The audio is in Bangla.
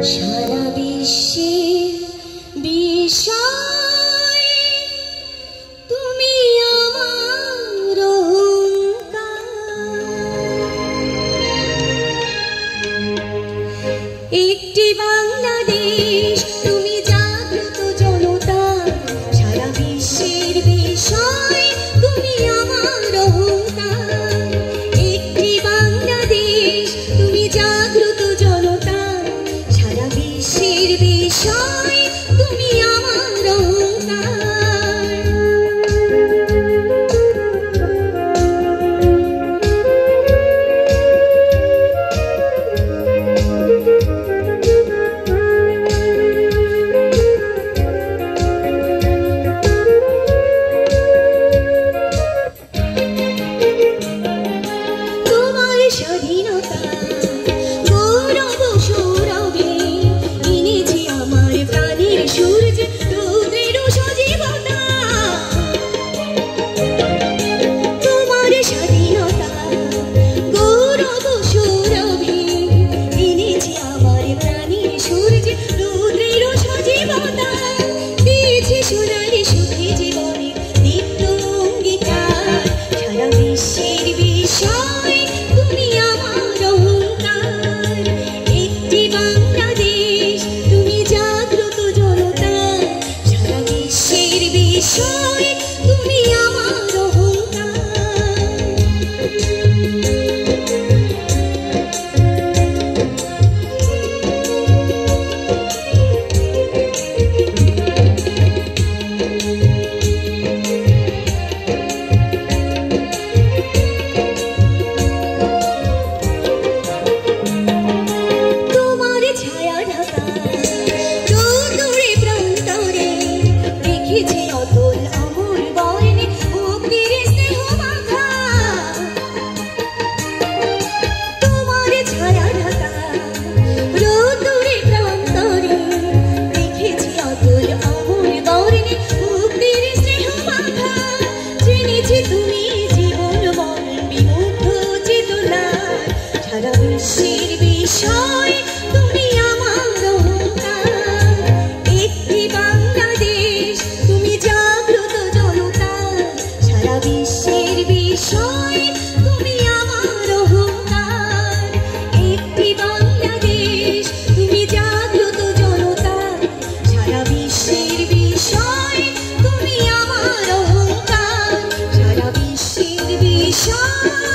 সারা বিশ্বের বিষয় তুমি আমার একটি বাংলাদেশ তুমি জাগ্রত জনতা সারা বিশ্বের বিষয় তুমি আমার একটি বাংলাদেশ তুমি জাগ্রত জনতা সারা বিশ্বের বিষয় তুমি আমার স্বাধীনতা গৌরব সৌরভে এনেছি আমার প্রাণের সূর্য রৌদ্রের সজীবতা তোমার স্বাধীনতা গৌরব সৌরভে এনেছি আমার প্রাণের সূর্য রৌদ্রের সজীবতা দিয়েছি সোনালি সুখী জীবনে নিত্য অঙ্গীকার সারা বিশ্বের বিষয় তুমি আমার অহংকার একটি বাংলাদেশ তুমি জাগ্রত জনতা সারা বিশ্বের বিষয় তুমি আমার অহংকার সারা বিশ্বের বিষয় তুমি আমার অহংকার একটি বাংলাদেশ তুমি জাগ্রত জনতা সারা বিশ্বের বিষয় তুমি আমার অহংকার একটি বাংলাদেশ তুমি জাগ্রত জনতা সারা বিশ্বের বিষয় তুমি আমার অহংকার সারা বিশ্বের বিষয়